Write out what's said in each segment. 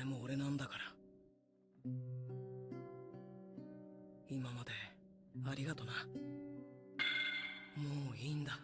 前も俺なんだから。今までありがとな。もういいんだ。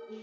羽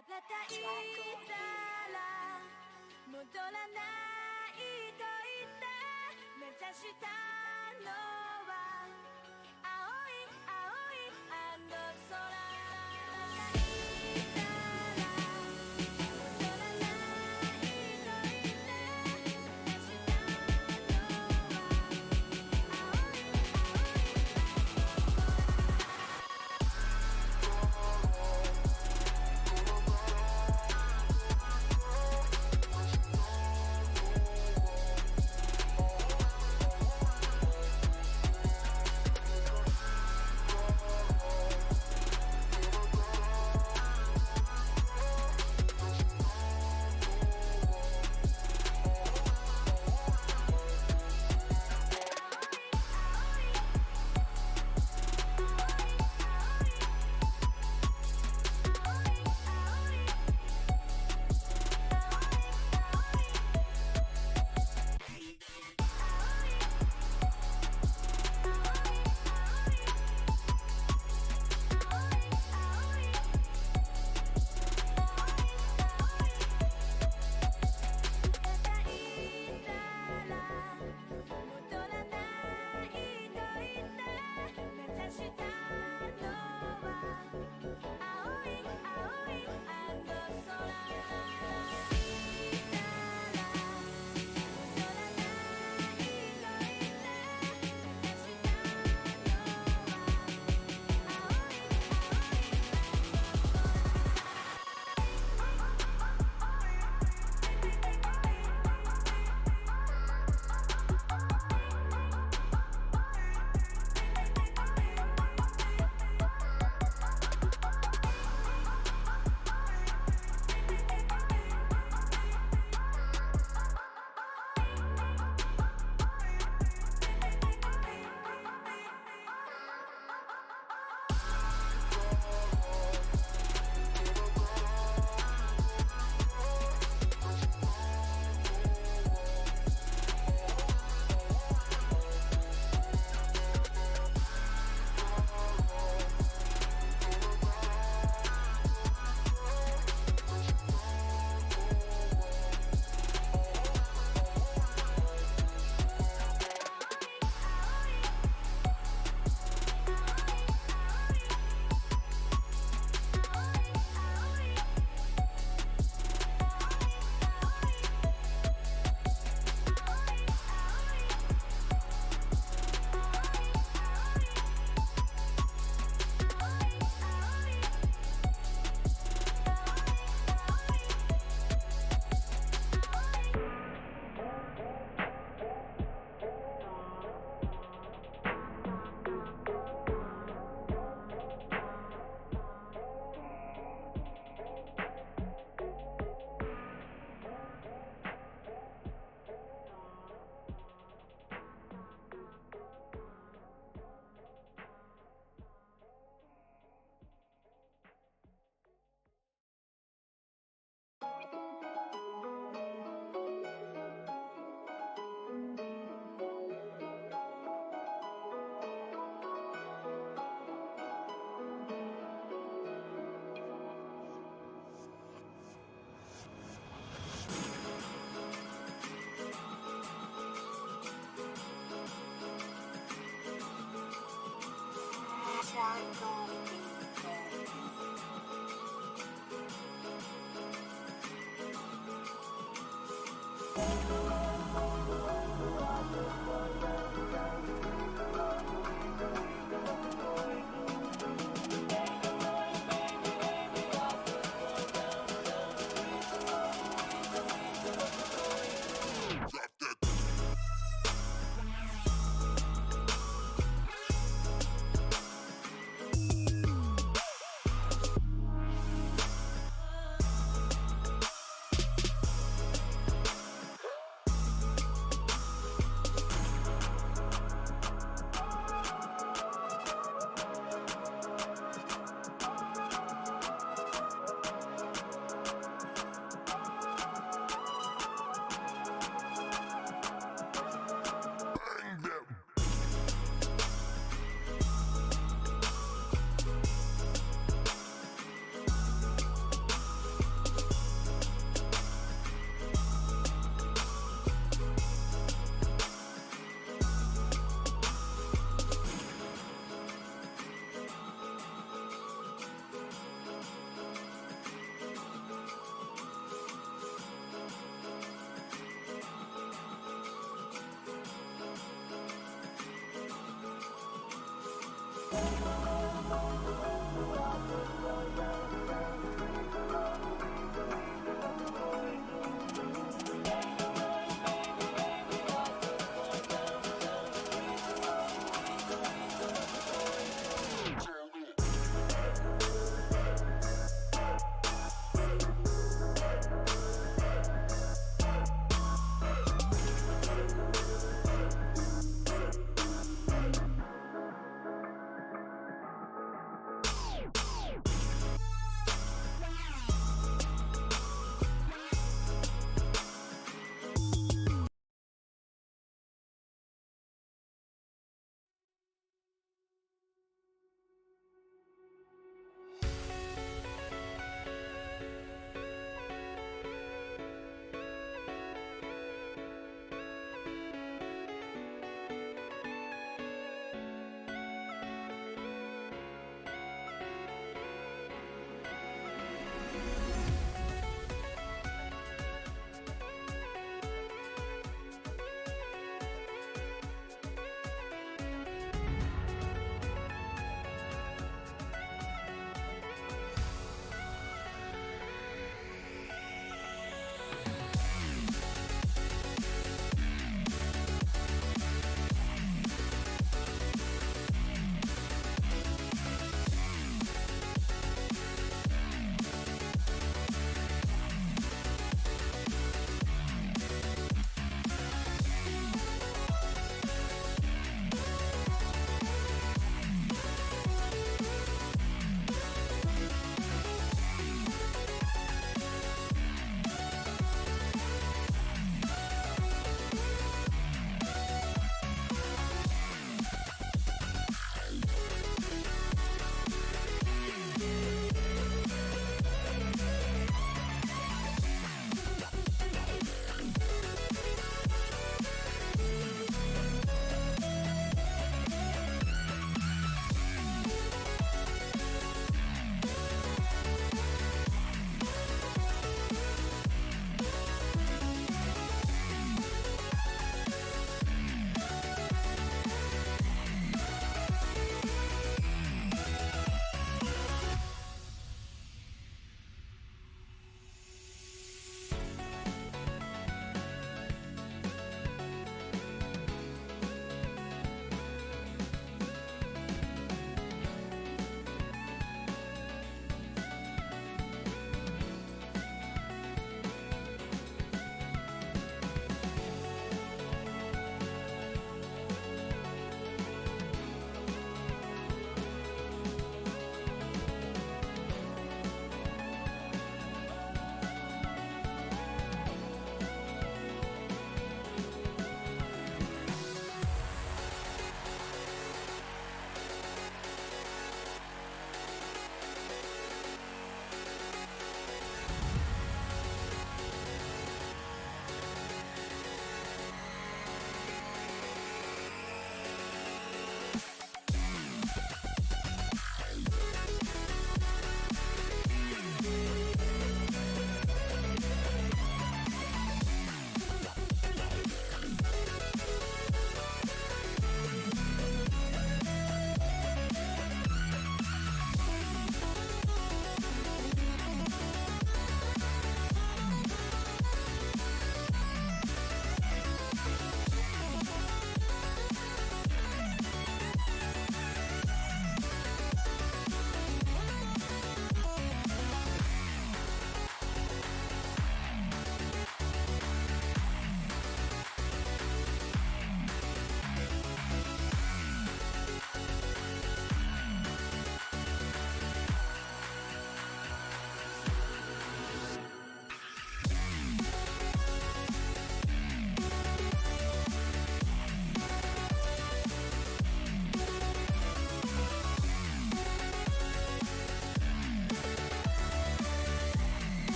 ばたいたら戻らないと言って目指したのは青い青いあの空羽ばたいたら戻らないと言って目指したのは青い青いあの空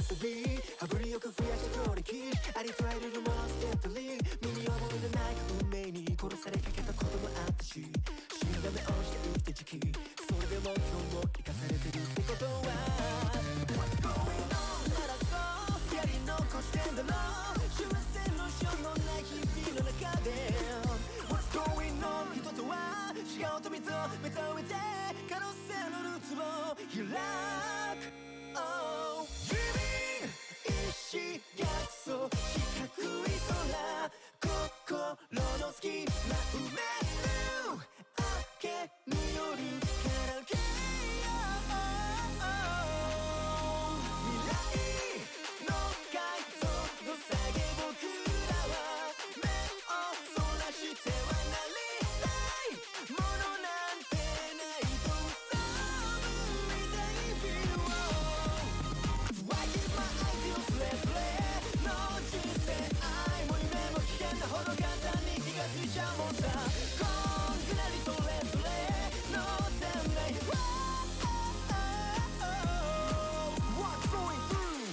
遊び羽振りよく増やした強力ありとあらゆるモンステッドリー身に覚えのない運命に殺されかけたこともあったし死んだ目をして生きた時期それでも今日も生かされてるってことは What's going on ならそうやり残してんだろう終戦のしょうもない日々の中で What's going on 人とは違うと認めた上で可能性のルーツを開く Oh Dreaming 意志逆走四角い空心の隙間埋める明けによるカラオケ未来の解像度下げ僕らは目をそらしてはなりたいものなんてないと嘘みたい Feel Why is my ideal slave の人生愛も夢も危険なほど簡単に気がついちゃうもんさこんくらいそれぞれの全面 What's going through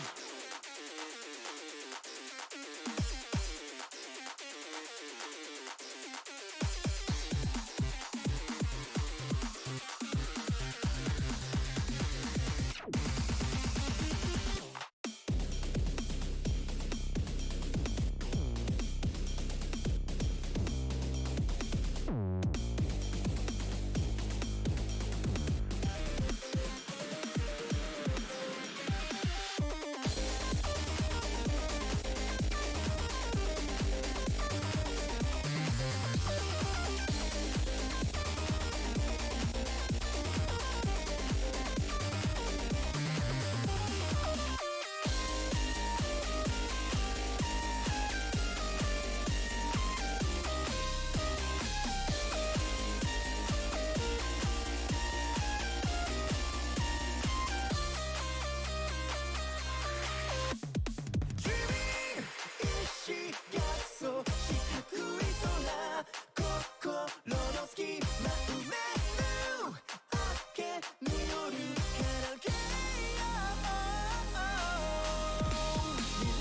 Dreaming 意志逆走四角い空心の隙間埋める明けによるカラオケ未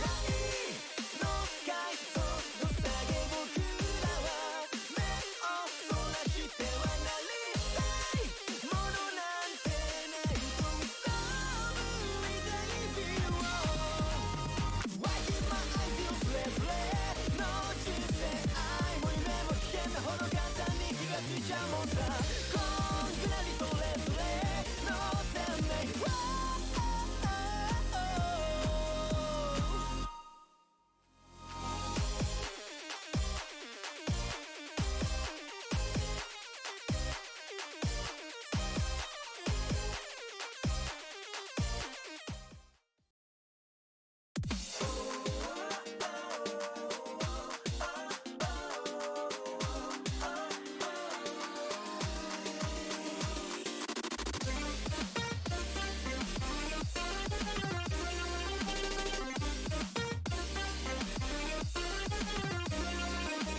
来の解像度下げ僕らは目をそらしてはなりたいものなんてないと嘘みたい Feel Why is my ideal slave の人生愛も夢も危険なほど簡単に気がついちゃうもんさこんくらいそれぞれの全面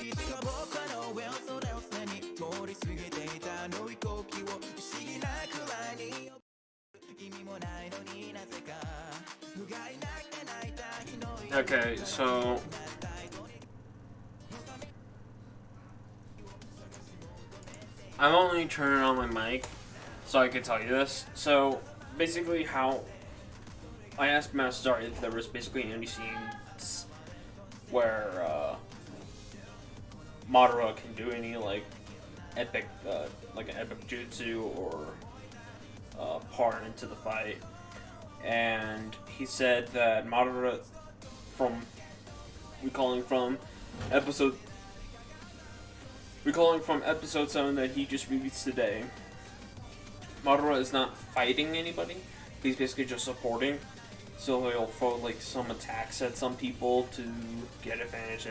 いつか僕はの上をそれを常に通り過ぎていたあの飛行機を不思議なくらいに意味もないのになぜか不甲斐なくて泣いた日の Okay, so I'm only turning on my mic so I could tell you this. So basically, how I asked Master if there was basically any scenes where Madara can do any like an epic jutsu or part into the fight, and he said that Madara, from recalling from episode 7 that he just released today, Madara is not fighting anybody. He's basically just supporting. So he'll throw like some attacks at some people to get advantage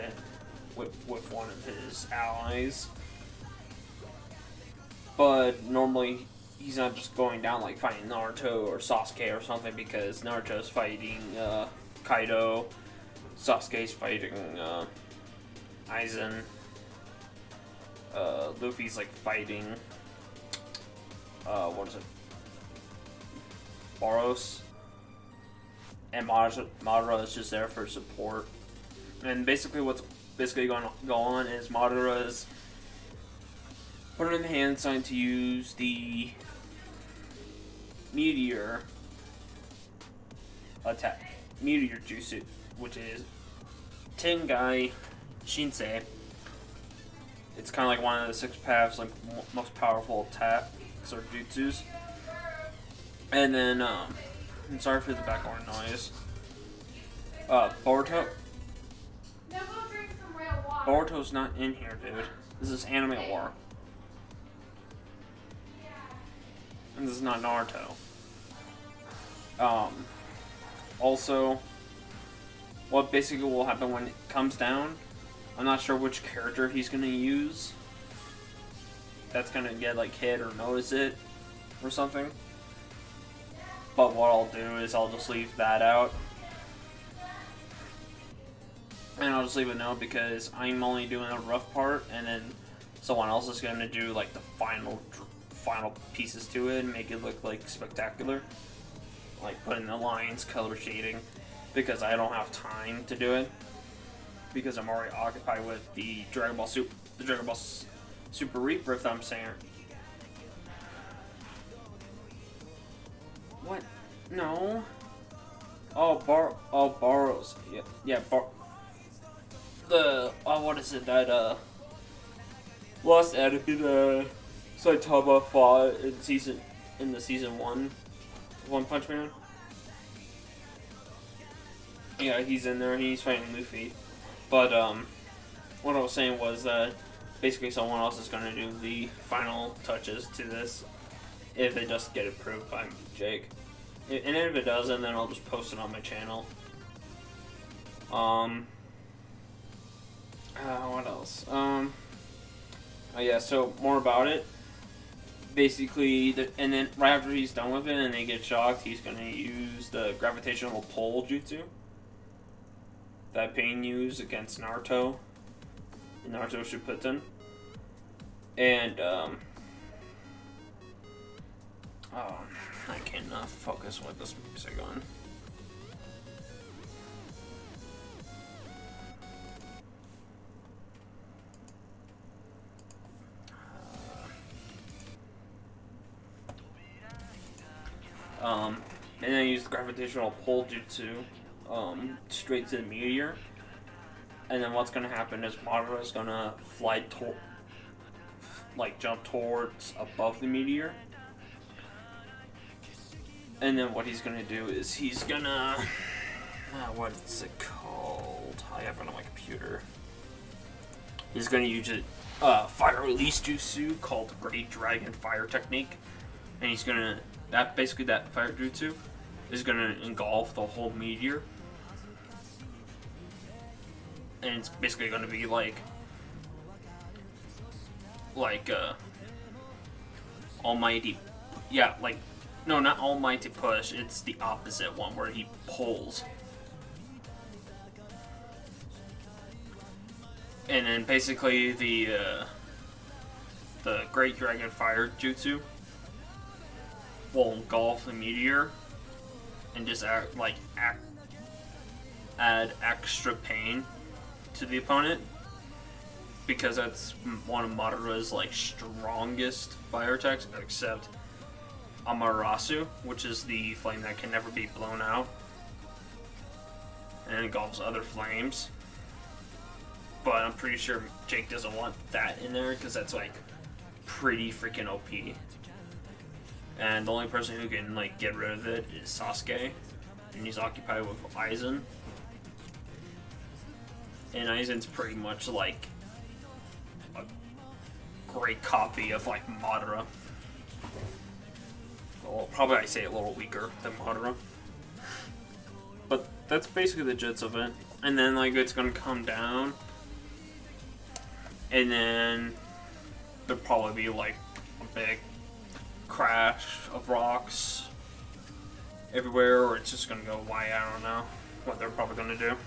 with one of his allies. But normally he's not just going down like fighting Naruto or Sasuke or something, because Naruto's fighting Kaido, Sasuke's fighting Aizen, Luffy's like fighting what is it? Boros. and Madara is just there for support. And basically, what's basically going to go on is Madara is put in the hand sign to use the meteor attack, meteor jutsu, which is Tengai Shinsei. It's kind of like one of the 6 paths, like most powerful attacks or jutsus. And then, I'm sorry for the background noise. Boruto's not in here, dude. This is Anime War. And this is not Naruto. Also, what basically will happen when it comes down, I'm not sure which character he's gonna use. That's gonna get like hit or notice it or something. But what I'll do is I'll just leave that out. And I'll just leave a note because I'm only doing the rough part, and then someone else is gonna do like the final pieces to it and make it look like spectacular. Like putting the lines, color shading, because I don't have time to do it. Because I'm already occupied with the Dragon Ball Super Rebirth, I'm saying. What? No. Boros. Yeah, what is it that, Lost Enemy, Saitama fought in the season 1, One Punch Man? Yeah, he's in there, he's fighting Luffy. But, what I was saying was that basically someone else is going to do the final touches to this if they just get approved by Jake. And if it doesn't, then I'll just post it on my channel. What else? Yeah, so more about it. Basically, and then right after he's done with it and they get shocked, he's going to use the gravitational pull jutsu that Pain used against Naruto in Naruto Shippuden. And, I cannot focus with this music on. And then use the gravitational pull jutsu straight to the meteor. And then what's gonna happen is Madara is gonna fly jump towards above the meteor. And then what he's gonna do is he's gonna what's it called? I have it on my computer. He's gonna use a fire release jutsu called Great Dragon Fire Technique, and he's gonna that fire jutsu is gonna engulf the whole meteor, and it's basically gonna be like almighty, no, not almighty push. It's the opposite one where he pulls. And then basically the Great Dragon Fire Jutsu will engulf the meteor and just add extra pain to the opponent, because that's one of Madara's strongest fire attacks, except Amaterasu, which is the flame that can never be blown out and engulfs other flames. But I'm pretty sure Jake doesn't want that in there because that's pretty freaking OP. And the only person who can get rid of it is Sasuke, and he's occupied with Aizen. And Aizen's pretty much a great copy of Madara. Well, probably I say a little weaker than Madara. But that's basically the gist of it. And then it's gonna come down, and then there'll probably be a big crash of rocks everywhere, or it's just gonna go away. I don't know what they're probably gonna do.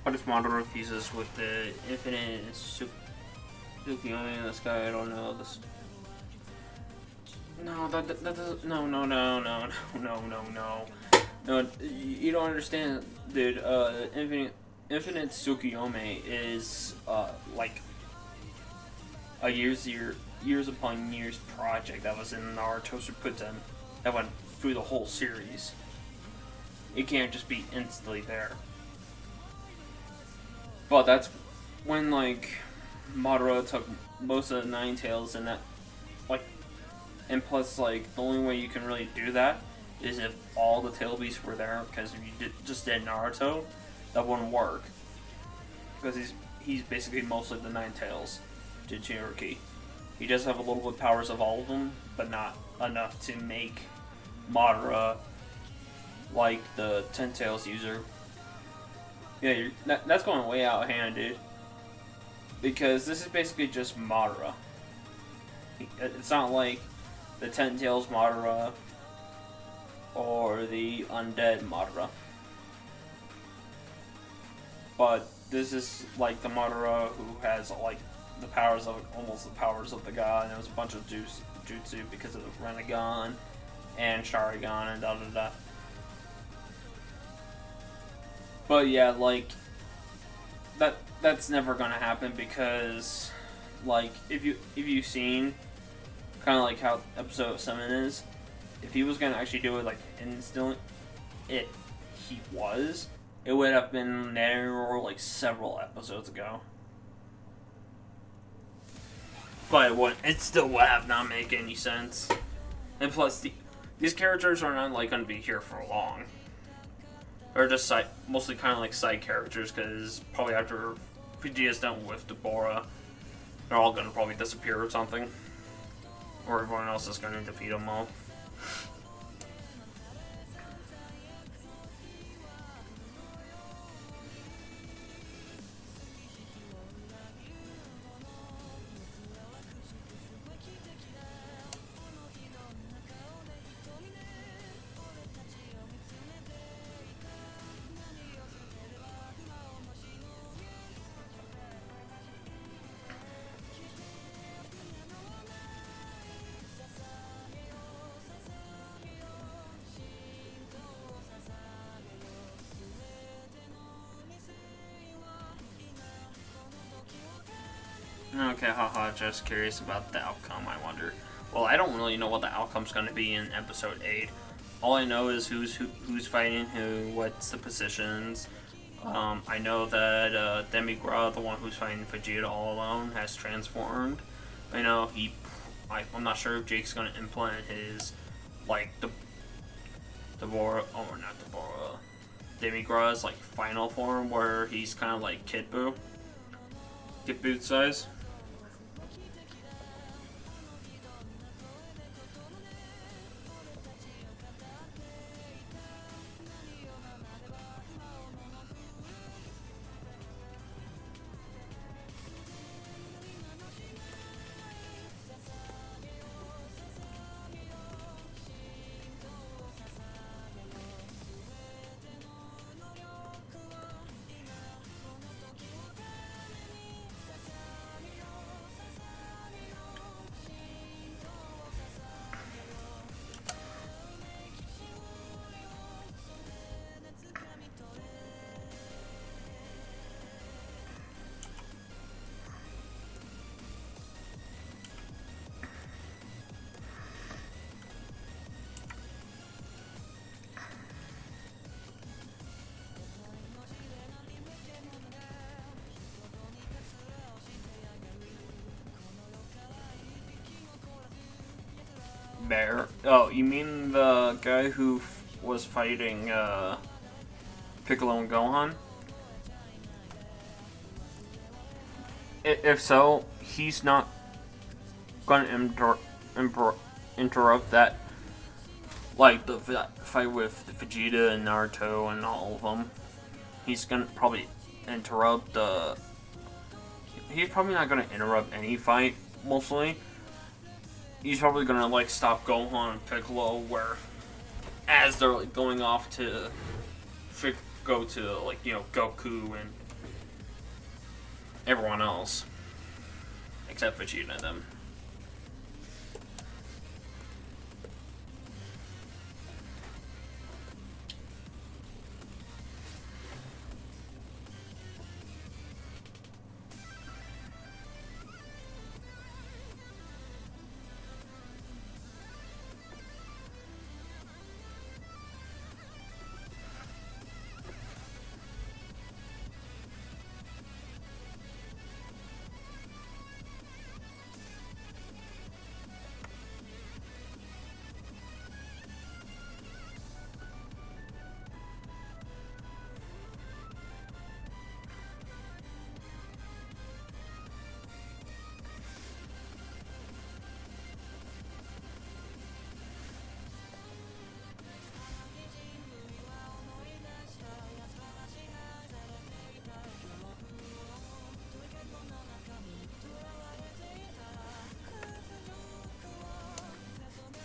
What if Madara fuses with the infinite Tsukuyomi in the sky? I don't know this. No, that doesn't. No. No, you don't understand, dude. Infinite Tsukuyomi is like a years upon years project that was in Naruto Shippuden that went through the whole series. It can't just be instantly there. But that's when like Madara took most of the Nine Tails, and that like, and plus like the only way you can really do that is if all the tail beasts were there, because if you just did Naruto, that wouldn't work. Because he's basically mostly the Nine Tails to Jinchuriki. He does have a little bit of powers of all of them, but not enough to make Madara like the Ten Tails user. Yeah, that's going way out of hand, dude. Because this is basically just Madara. It's not like the Ten Tails Madara or the Undead Madara. But this is like the Madara who has like the powers of almost the powers of the god, and there was a bunch of jutsu because of the Renegon and Sharingan and da da da. But yeah, like that's never gonna happen, because like if you've seen kind of like how episode 7 is, if he was gonna actually do it like instantly, it would have been there like several episodes ago. But it still would have not make any sense. And plus, these characters are not like gonna be here for long. They're just mostly kind of like side characters, because probably after Vegeta's done with Deborah, they're all gonna probably disappear or something, or everyone else is gonna defeat them all. Okay, haha, just curious about the outcome, I wonder. Well, I don't really know what the outcome's going to be in episode 8. All I know is who's fighting who, what's the positions. I know that Demigra, the one who's fighting Vegeta all alone, has transformed. I know I'm not sure if Jake's going to implement his, like, Demigra's, like, final form, where he's kind of like Kid Boot size. Bear? Oh, you mean the guy who was fighting Piccolo and Gohan? If so, he's not gonna interrupt that, like the fight with Vegeta and Naruto and all of them. He's gonna probably interrupt he's probably not gonna interrupt any fight, mostly. He's probably gonna like stop Gohan and Piccolo as they're like going off to go to like, you know, Goku and everyone else, except Vegeta and them.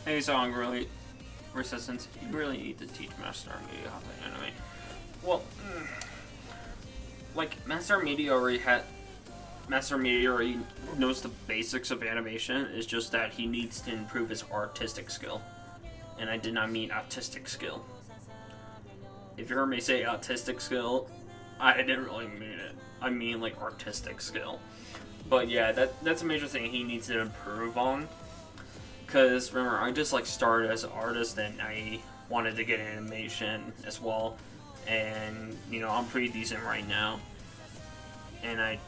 Hey, Song, really, Resistance, you really need to teach Master Media how to animate. Well, like, Master Media already knows the basics of animation. It's just that he needs to improve his artistic skill. And I did not mean autistic skill. If you heard me say autistic skill, I didn't really mean it. I mean, like, artistic skill. But yeah, that's a major thing he needs to improve on. Because, remember, I just, like, started as an artist, and I wanted to get animation as well. And, you know, I'm pretty decent right now. And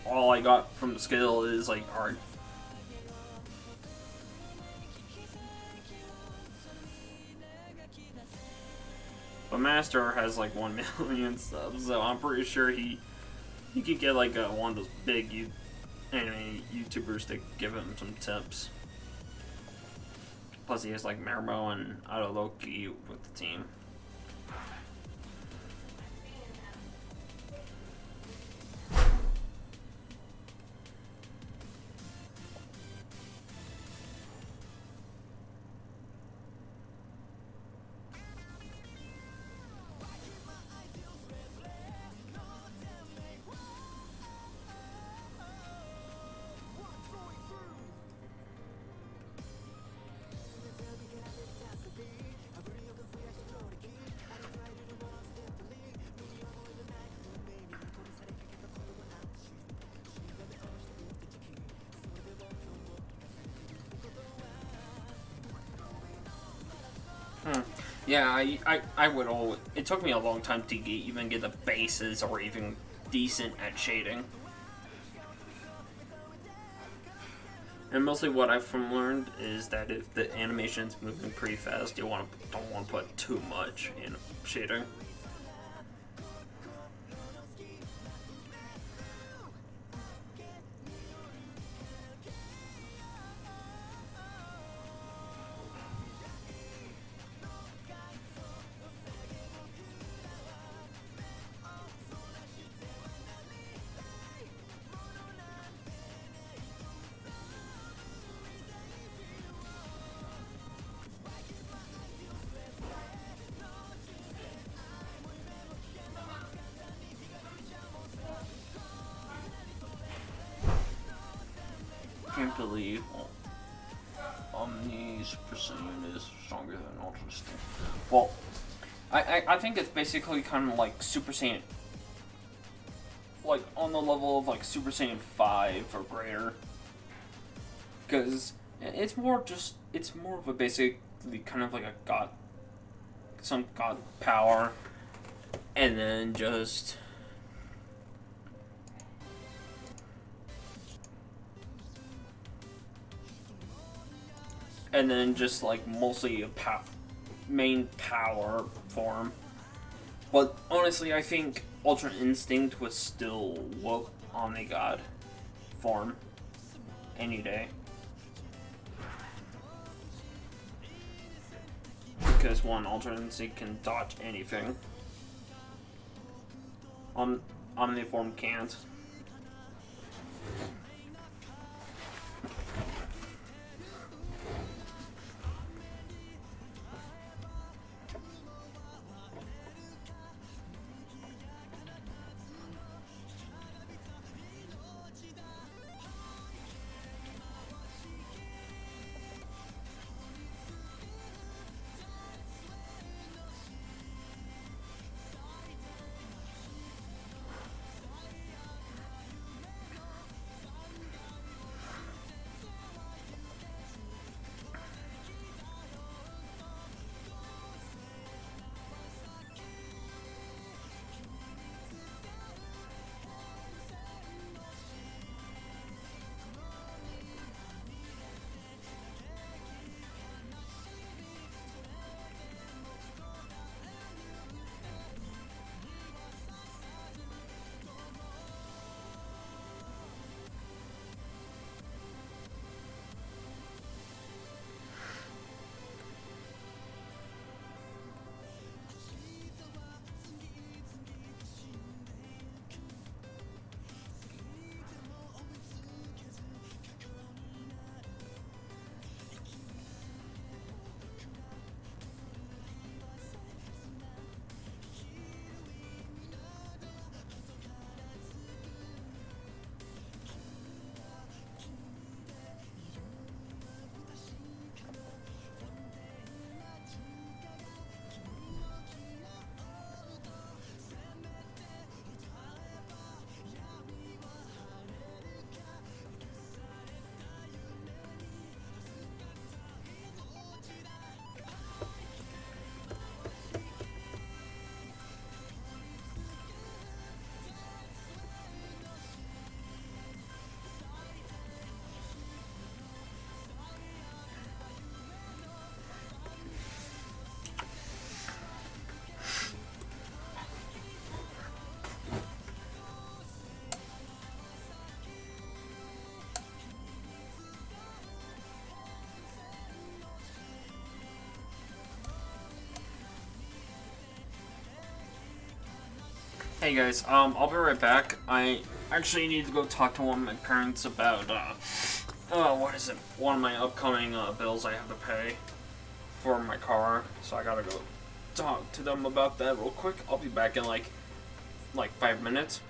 all I got from the skill is, like, art. But Master has, like, 1 million subs, so I'm pretty sure he could get, like, one of those big anime YouTubers to give him some tips. Plus, he has, like, Mermo and Adoloki with the team. Yeah, I would always... It took me a long time to even get the bases or even decent at shading. And mostly what I've learned is that if the animation's moving pretty fast, you don't want to put too much in shading. Can't believe Omni Super Saiyan is stronger than Ultra Saiyan. Well, I think it's basically kind of like Super Saiyan, like on the level of like Super Saiyan 5 or greater. Because it's more of a basically kind of like a god, some god power, and then just... And then just like mostly a main power form. But honestly, I think Ultra Instinct would still whoop Omnigod form any day. Because one, Ultra Instinct can dodge anything. Omniform can't. Hey guys, I'll be right back. I actually need to go talk to one of my parents about, what is it? One of my upcoming, bills I have to pay for my car. So I gotta go talk to them about that real quick. I'll be back in like 5 minutes.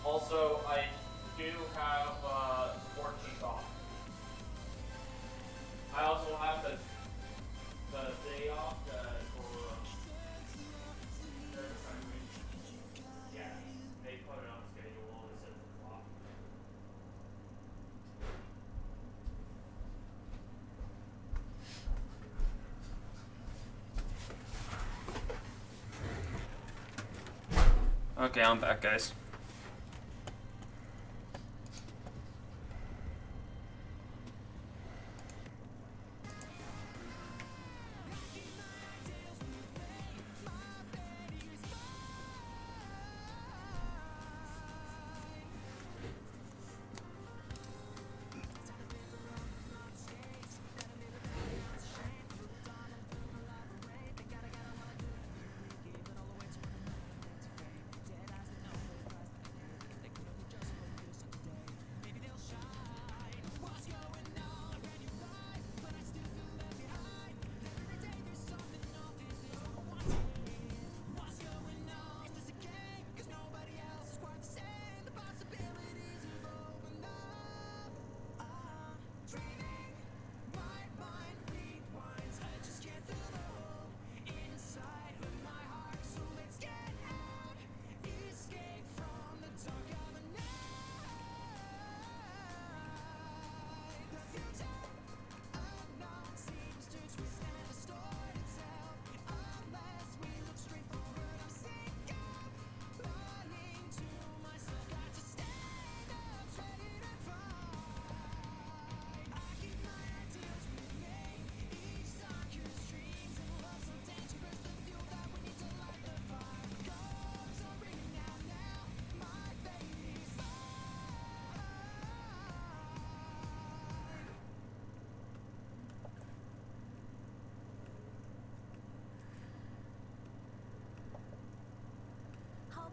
Also, I do have 14th off. I also have the day off for yeah, they put it on the schedule and it says it's off. Okay, I'm back, guys.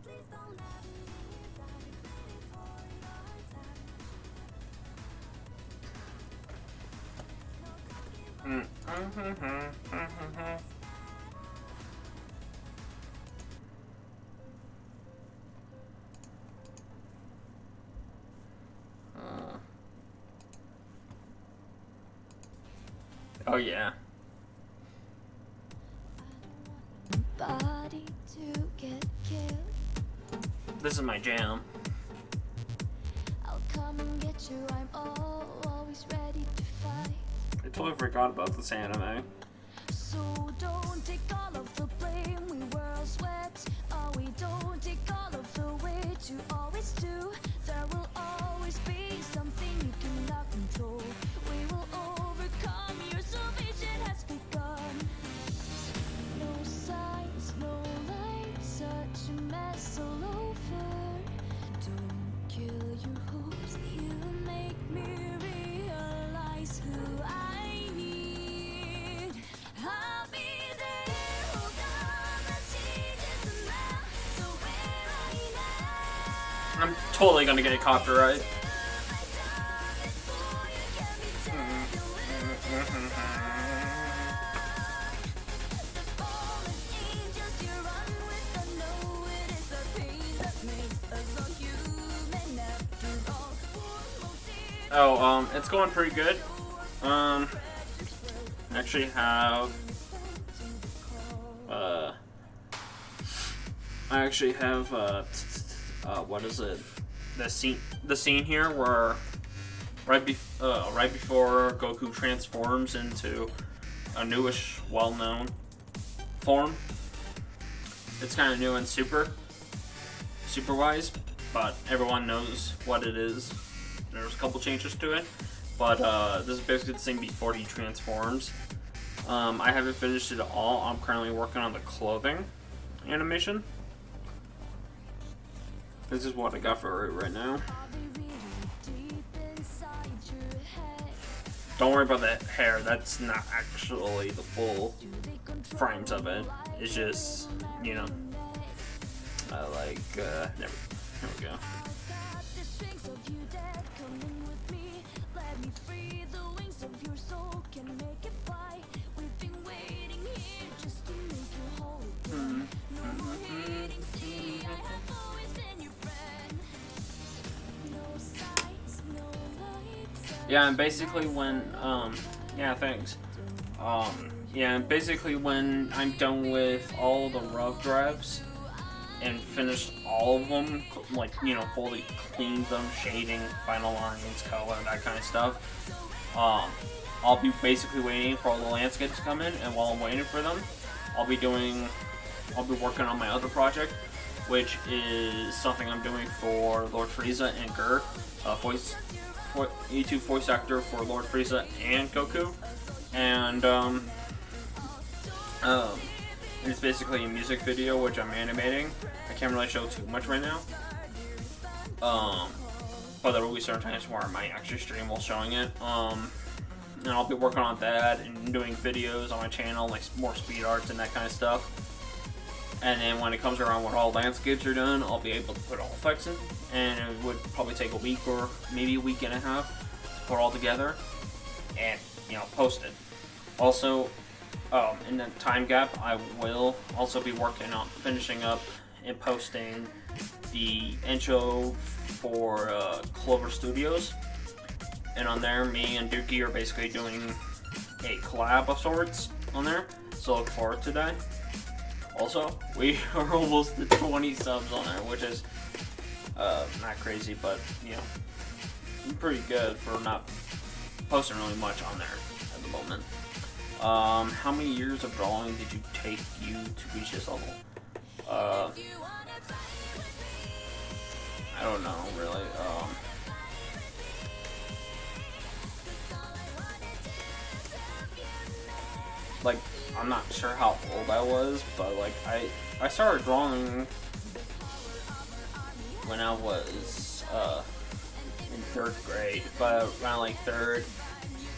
Please don't let me die, waiting for your Oh yeah. body to get killed. This is my jam. I'll come get you, I'm always ready to fight. I totally forgot about this anime. So don't take all of the blame, we were all sweat. Oh, we don't take all of the weight, you always do. There will always be something you cannot control. We will overcome, your salvation has begun. No signs, no light, such a mess all over. Don't kill your hopes, you make me realize who I need. I'll be there, hold on, the changes are now. So where are you now? I'm totally gonna get copyright. Oh, it's going pretty good. I actually have, what is it? The scene here where right before Goku transforms into a newish, well-known form. It's kind of new and super-wise, but everyone knows what it is. There's a couple changes to it, but this is basically the same before he transforms. I haven't finished it all. I'm currently working on the clothing animation. This is what I got for it right now. Don't worry about the hair. That's not actually the full frames of it. It's just, you know, there we go. Yeah, and basically when, yeah, thanks. Yeah, and basically when I'm done with all the rough drafts and finished all of them, like, you know, fully cleaned them, shading, final lines, color, that kind of stuff, I'll be basically waiting for all the landscapes to come in, and while I'm waiting for them, I'll be working on my other project, which is something I'm doing for Lord Frieza and Gur, YouTube voice actor for Lord Frieza and Goku, and it's basically a music video which I'm animating. I can't really show too much right now, but there will be certain times where I might actually stream while showing it, and I'll be working on that and doing videos on my channel, like more speed arts and that kind of stuff. And then when it comes around when all landscapes are done, I'll be able to put all effects in, and it would probably take a week or maybe a week and a half to put all together and, you know, post it. Also, in the time gap, I will also be working on finishing up and posting the intro for Clover Studios. And on there, me and Dookie are basically doing a collab of sorts on there, so look forward to that. Also, we are almost at 20 subs on there, which is not crazy, but, you know, pretty good for not posting really much on there at the moment. How many years of drawing did you take you to reach this level? I don't know, really. Like, I'm not sure how old I was, but like I started drawing when I was in 3rd grade, but around like third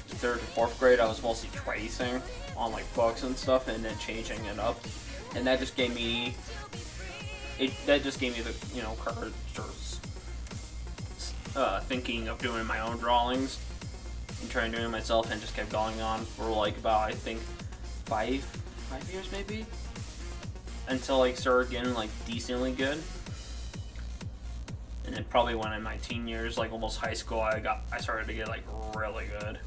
to 4th grade I was mostly tracing on like books and stuff and then changing it up, and that just gave me the, you know, courage or thinking of doing my own drawings and trying to do it myself, and just kept going on for like about, I think, 5 years maybe, until like started getting like decently good. And then probably when in my teen years, like almost high school, I started to get like really good.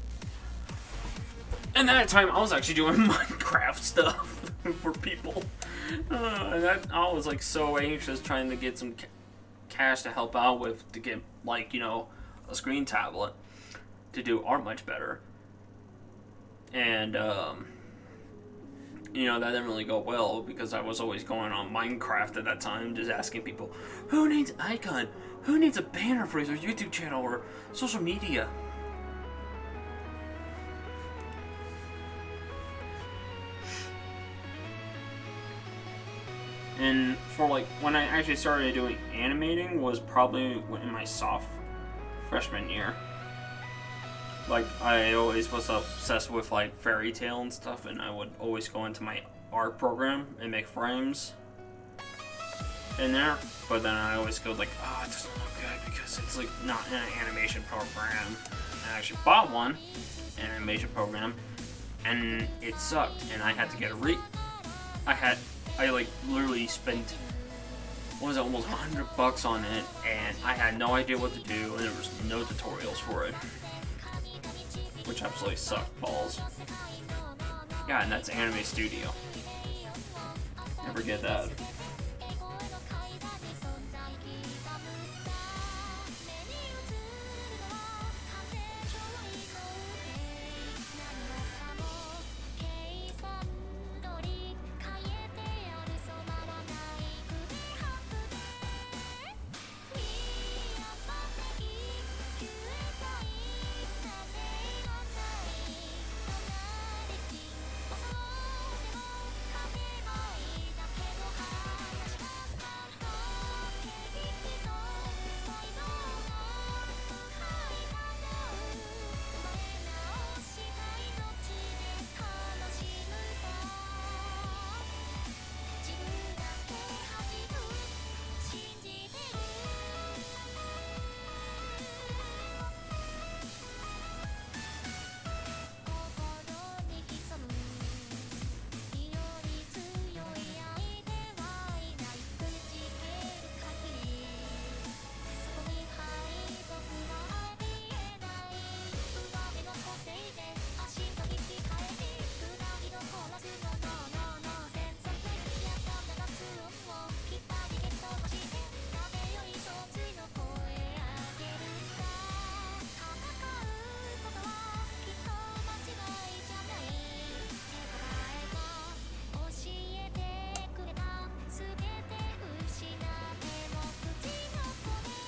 And that time I was actually doing Minecraft stuff for people, and that I was like so anxious trying to get some cash to help out with, to get like, you know, a screen tablet to do art much better. And, you know, that didn't really go well because I was always going on Minecraft at that time, just asking people, who needs an icon? Who needs a banner for their YouTube channel or social media? And for like, when I actually started doing animating was probably in my freshman year. Like, I always was obsessed with like fairy tale and stuff, and I would always go into my art program and make frames in there. But then I always go like, oh, it doesn't look good because it's like not in an animation program. And I actually bought one, an animation program, and it sucked, and I had to get a I like literally spent, what was it, almost $100 on it, and I had no idea what to do, and there was no tutorials for it, which absolutely sucked balls. Yeah, and that's Anime Studio. Never get that.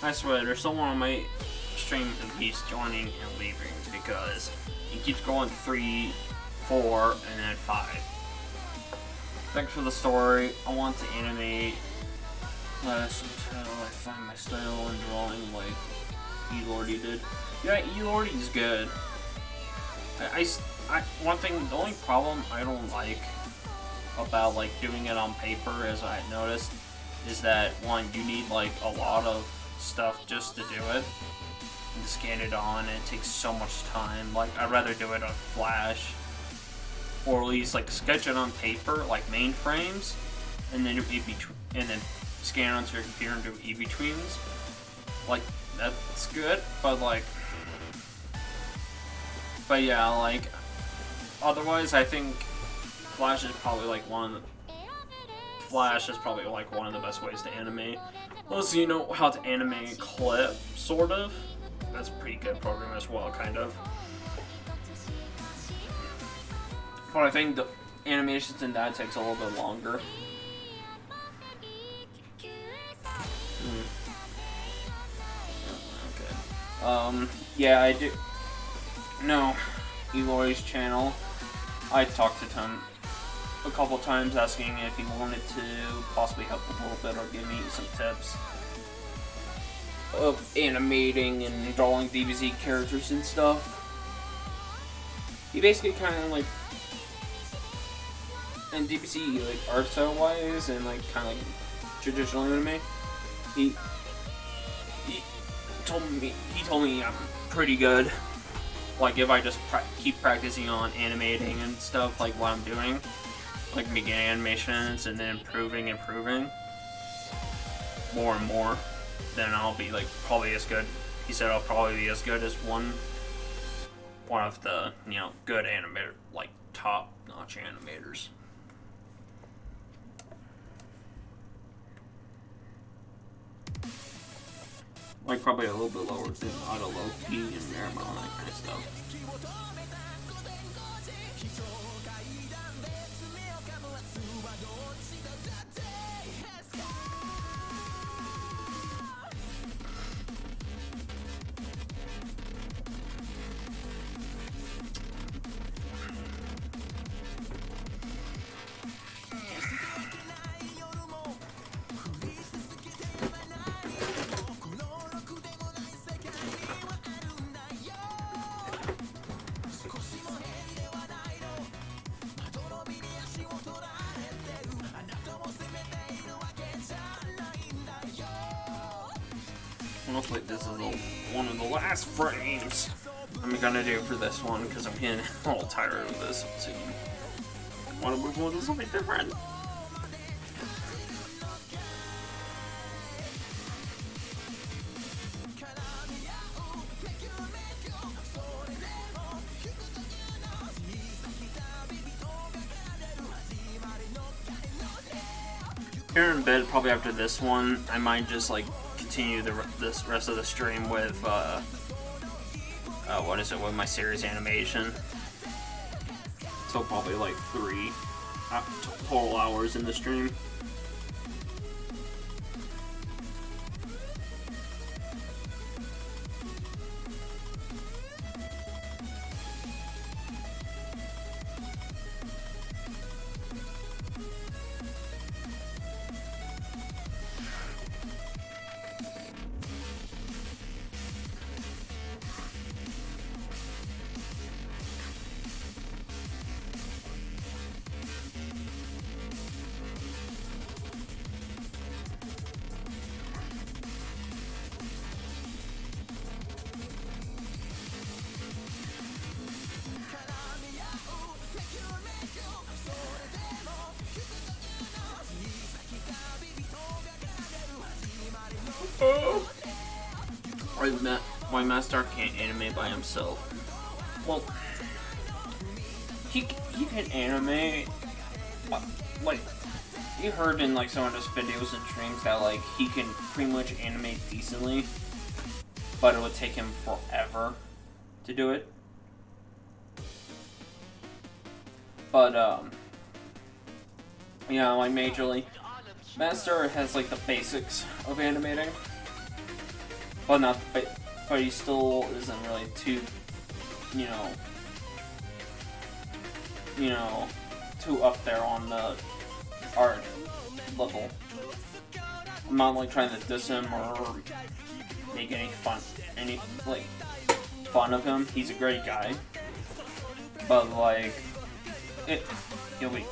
I swear, there's someone on my stream who keeps joining and leaving because he keeps going 3, 4, and then 5. Thanks for the story. I want to animate less until I find my style in drawing like E-Lordy did. Yeah, E-Lordy's good. One thing, the only problem I don't like about like doing it on paper, as I noticed, is that one, you need like a lot of stuff just to do it and to scan it on, and it takes so much time. Like, I'd rather do it on Flash, or at least like sketch it on paper, like mainframes, and then scan it onto your computer and do e-betweens. Like, that's good, but yeah, like, otherwise I think Flash is probably like one of the best ways to animate. Unless you know how to animate a clip, sort of. That's a pretty good program as well, kind of. But I think the animations in that takes a little bit longer. Okay. Yeah, I do know Eloy's channel. I talked to him a couple times asking if he wanted to possibly help a little bit or give me some tips of animating and drawing DBZ characters and stuff. He basically kind of like, in DBZ, like art style wise and like kind of like traditional anime, he told me I'm pretty good. Like, if I just keep practicing on animating and stuff, like what I'm doing, like making animations and then improving more and more, then I'll be like probably as good. He said I'll probably be as good as one of the, you know, good animator, like top-notch animators. Like, probably a little bit lower than Auto Loki and Miramon, all that kind of stuff. Hopefully this is one of the last frames I'm gonna do for this one, because I'm getting a little tired of this scene. I want to move on to something different. Here in bed, probably after this one, I might just like continue this rest of the stream with with my series animation. So probably like 3 total hours in the stream. Why Master can't animate by himself? Well, he can animate. Like, you heard in like some of his videos and streams that like he can pretty much animate decently, but it would take him forever to do it. But yeah, like majorly, Master has like the basics of animating, but not. But he still isn't really too, too up there on the art level. I'm not like trying to diss him or make any fun of him. He's a great guy, but like, he'll be,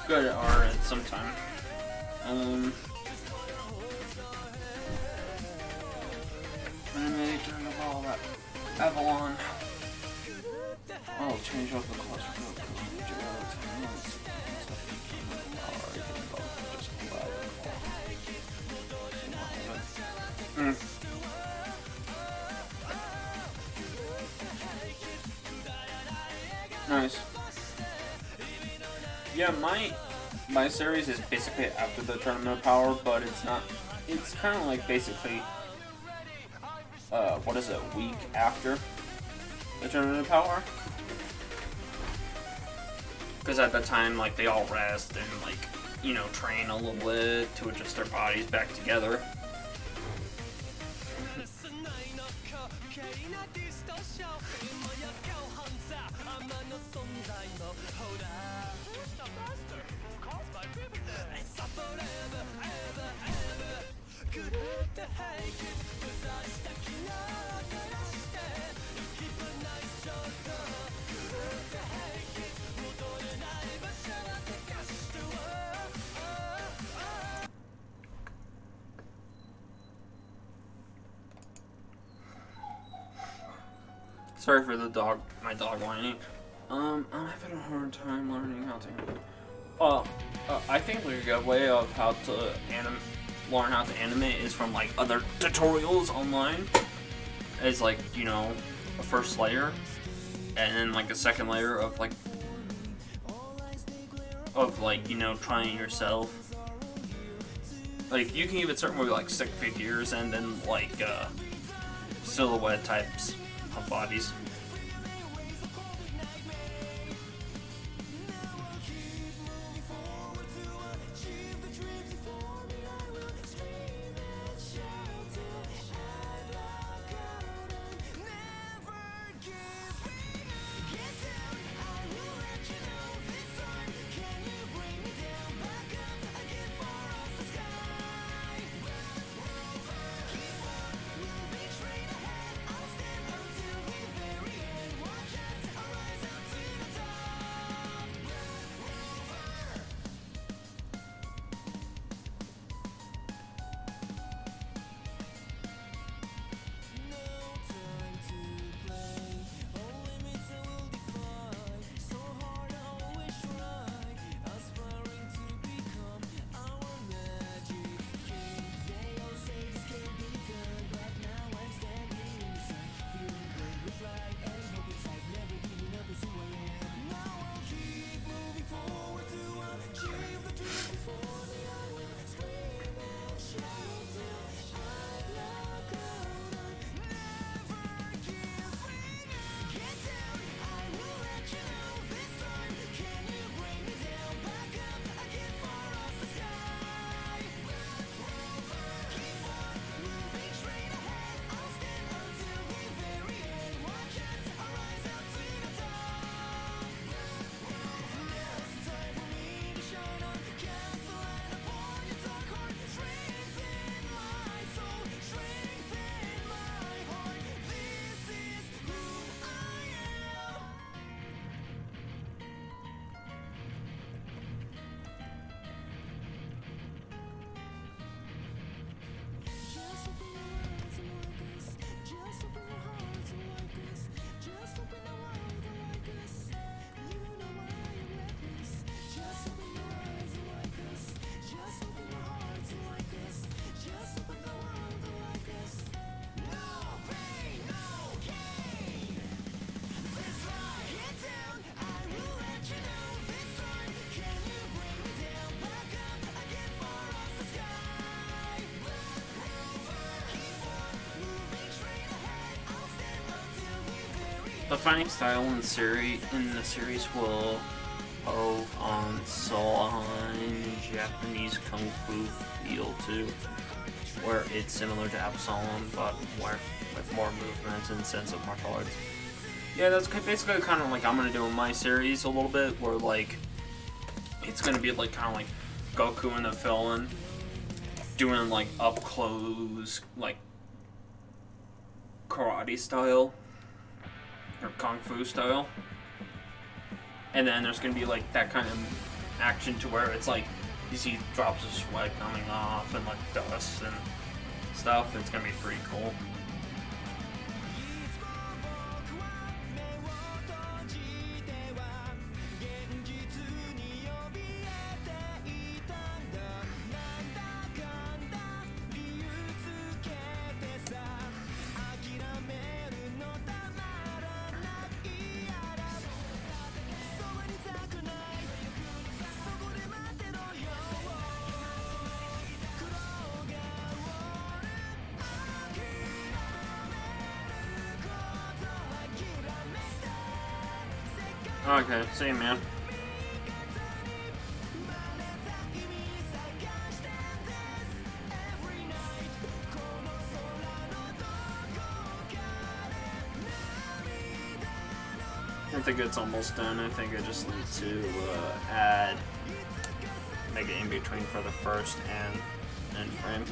good at art at some time. Animate during the ball that Avalon. Oh, change up the cluster. Nice. Yeah, my series is basically after the Tournament of Power, but it's not. It's kind of like basically. A week after the Tournament of Power? Because at that time, like, they all rest and, like, train a little bit to adjust their bodies back together. Sorry for my dog whining. I'm having a hard time learning how to. I think like a good way of how to learn how to animate is from like other tutorials online. As like a first layer, and then like a second layer of trying yourself. Like, you can even start with like stick figures and then like silhouette types of bodies. The fighting style in the series will owe on Japanese kung fu feel too, where it's similar to Absalom but with more movements and sense of martial arts. Yeah, that's basically kind of like I'm gonna do in my series a little bit, where like it's gonna be like kind of like Goku and the villain doing like up close like karate style or kung fu style, and then there's gonna be like that kind of action to where it's like you see drops of sweat coming off and like dust and stuff. It's gonna be pretty cool. Okay, same man. I think it's almost done. I think I just need to make it in between for the first and end frame.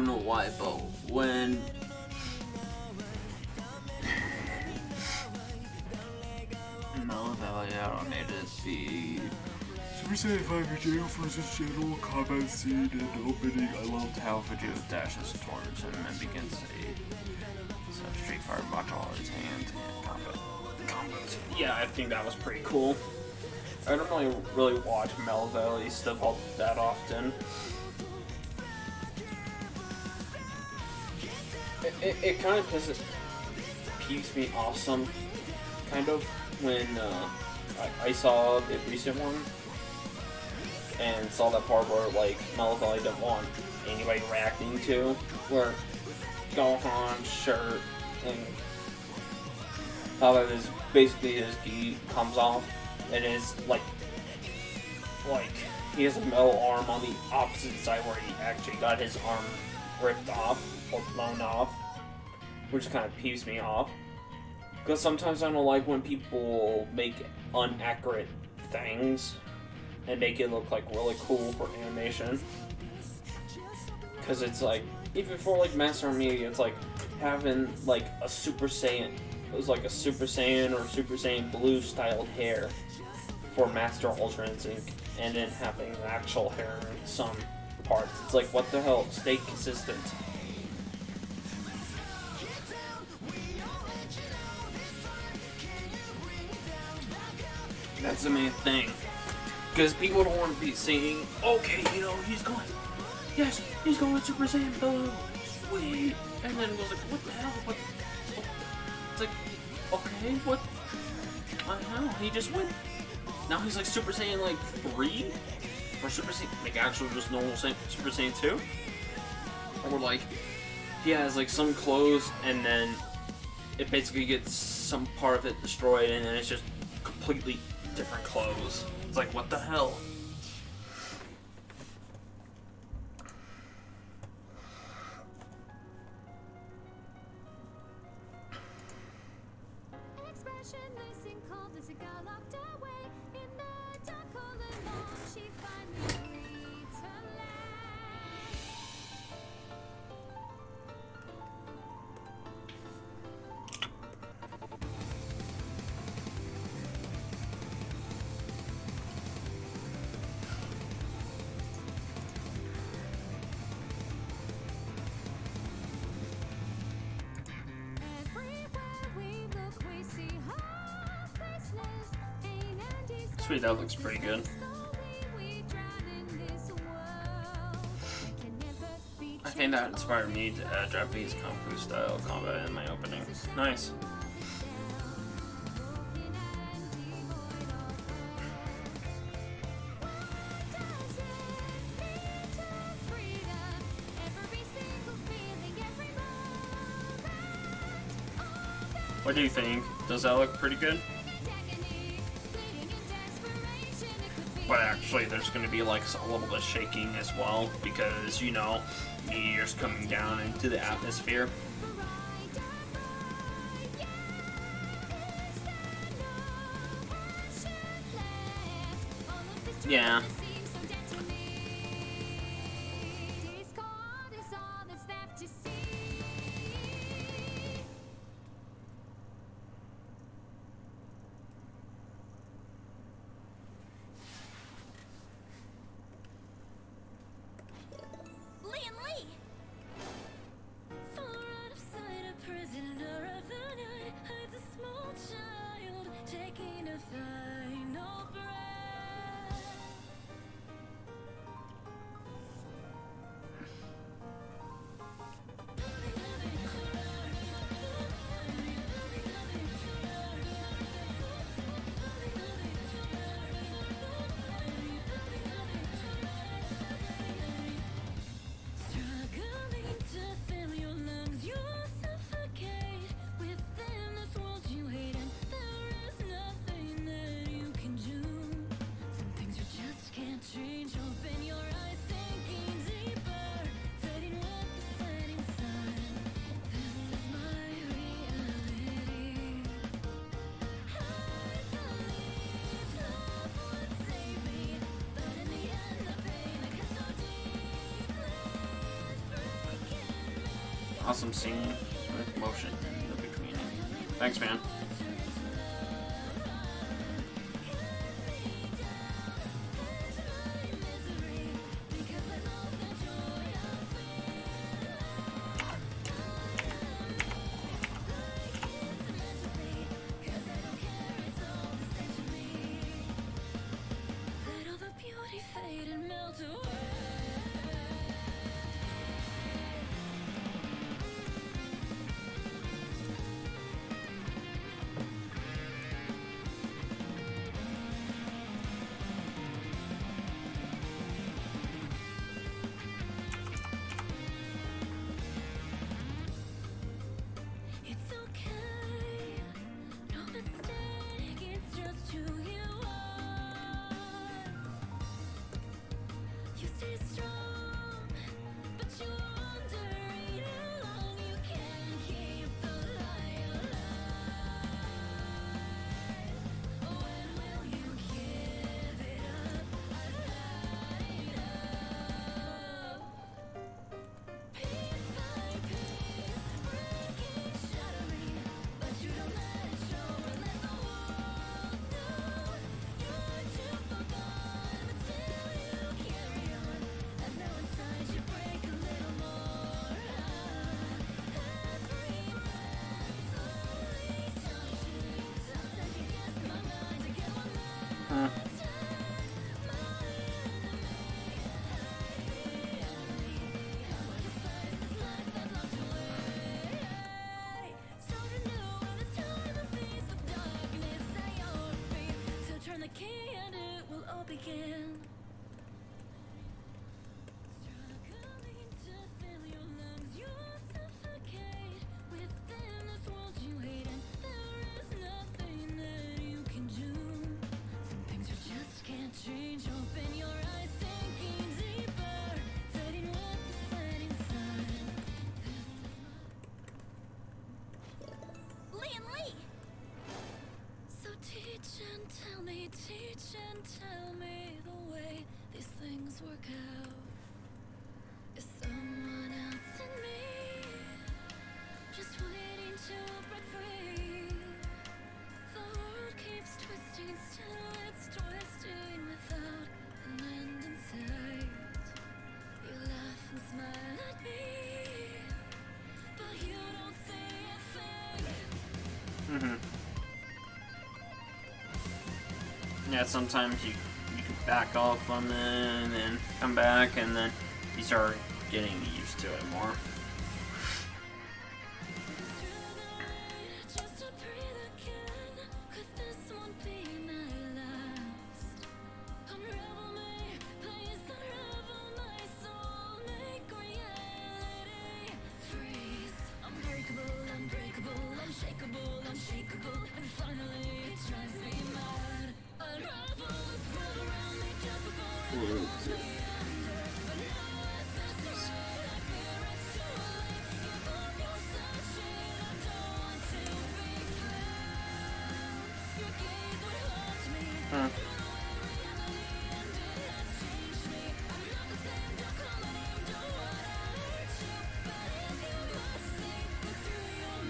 don't know why, but when Valley animated the Super Saiyan 5 Vegeta for his channel combat scene and opening, I loved how Vegeta dashes towards him and begins a Street Fighter martial arts hand and combat. Yeah, I think that was pretty cool. I don't really watch Mel Valley stuff all that often. It kind of peeves me off some, kind of, when I saw the recent one and saw that part where like Mel Valley didn't want anybody reacting to, where Gohan's shirt and how that is basically his gi comes off and is like he has a metal arm on the opposite side where he actually got his arm ripped off or blown off, which kind of peeves me off. Because sometimes I don't like when people make inaccurate things and make it look like really cool for animation. Because it's like, even for like Master Media, it's like having like a Super Saiyan. It was like a Super Saiyan or Super Saiyan Blue styled hair for Master Ultra Instinct, and then having actual hair in some parts. It's like, what the hell? Stay consistent. That's the main thing. Because people don't want to be saying, okay, you know, he's going, yes, he's going Super Saiyan Blue, sweet. And then it goes like, what the hell? What? It's like, okay, what the hell? He just went. Now he's like Super Saiyan like 3? Or Super Saiyan, like actual just normal Super Saiyan 2? Or like, he has like some clothes and then it basically gets some part of it destroyed and then it's just completely different clothes. It's like, what the hell? Sweet, that looks pretty good. I think that inspired me to add Japanese Kung Fu style combat in my opening. Nice. What do you think? Does that look pretty good? But actually, there's going to be like a little bit of shaking as well because, you know, meteors coming down into the atmosphere. Yeah. Awesome scene with motion in the between. Thanks, man. Tell me the way these things work out. Is someone else in me just waiting to break free? The world keeps twisting, still it's twisting without an end in sight. You laugh and smile at me, but you don't say a thing. Yeah, sometimes you can back off on it and then come back and then you start getting used to it more.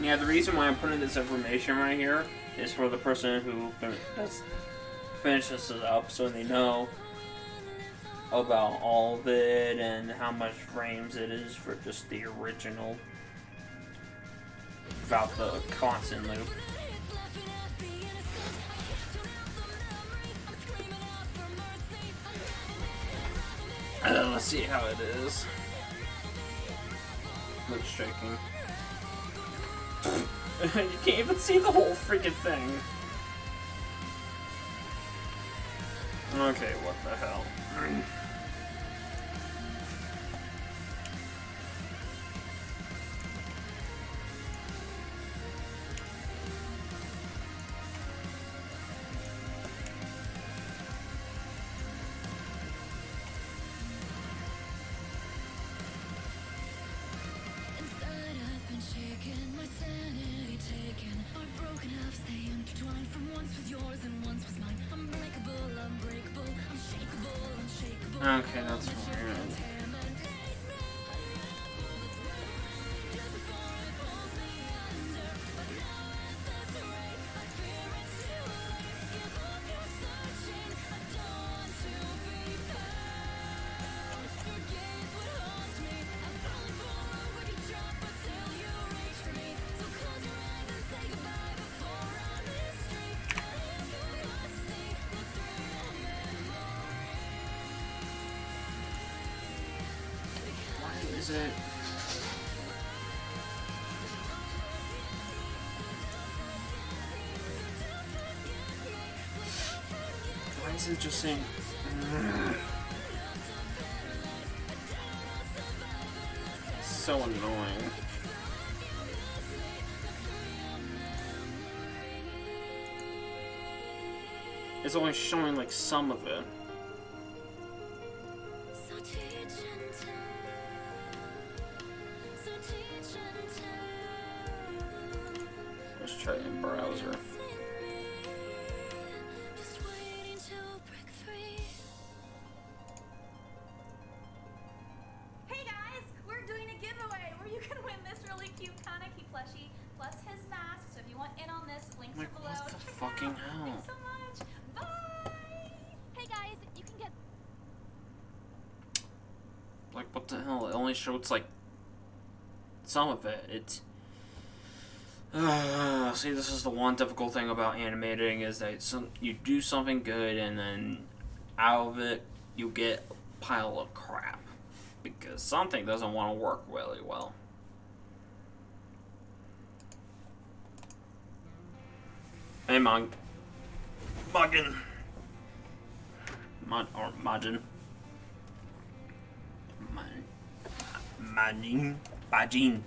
Yeah, the reason why I'm putting this information right here is for the person who finishes this up so they know about all of it and how much frames it is for just the original without the constant loop. Let's see how it is. Looks shaking. You can't even see the whole freaking thing. Okay, what the hell? Okay, that's weird. is it? Why is it just saying? So annoying. It's only showing like some of it. Let's try in browser. Hey guys, we're doing a giveaway where you can win this really cute Kaneki plushie plus his mask. So if you want in on this, links are below. What the Check it fucking out. hell? Thanks so much. Bye. Hey guys, you can get. Like, what the hell? It only shows like some of it. It's see, this is the one difficult thing about animating is that you do something good and then out of it you get a pile of crap because something doesn't want to work really well. Hey, Muggin. Majin,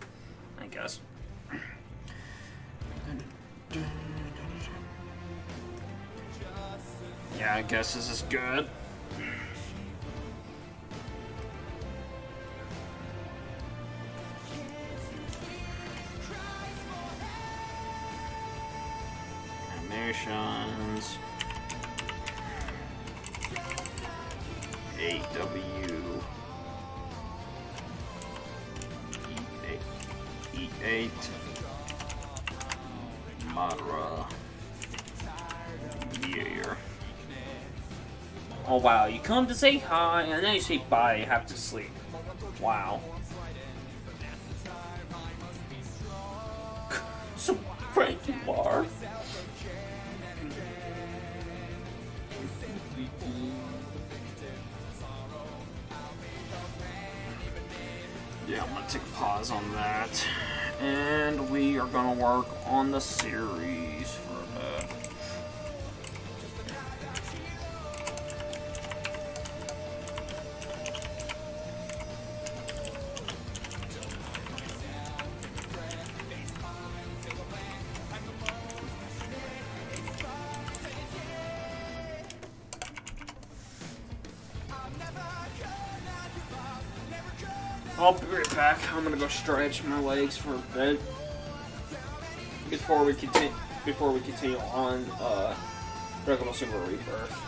I guess. Yeah, I guess this is good. Animations. AW. E8. Madara. Yeah. Oh wow, you come to say hi and then you say bye, you have to sleep. Wow. So frank you are. Yeah, I'm gonna take a pause on that. And we are gonna work on the series for a bit. I'll be right back. I'm gonna go stretch my legs for a bit before we continue on Dragon Ball Super Rebirth.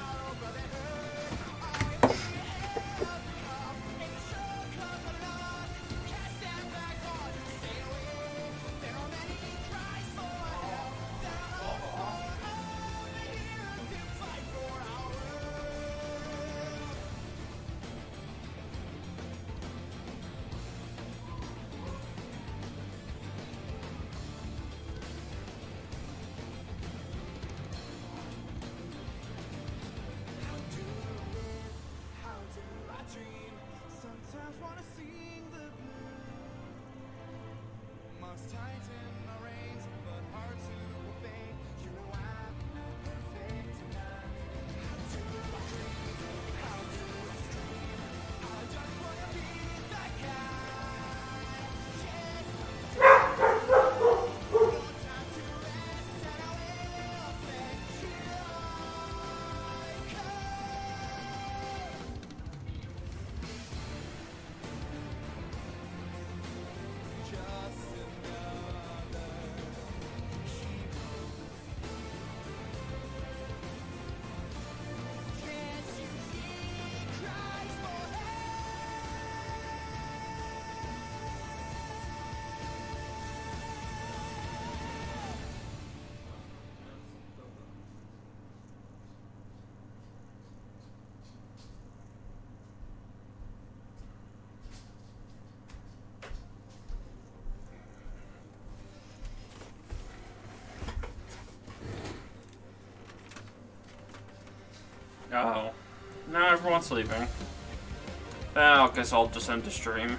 Oh. Now everyone's sleeping. Well, I guess I'll just end the stream.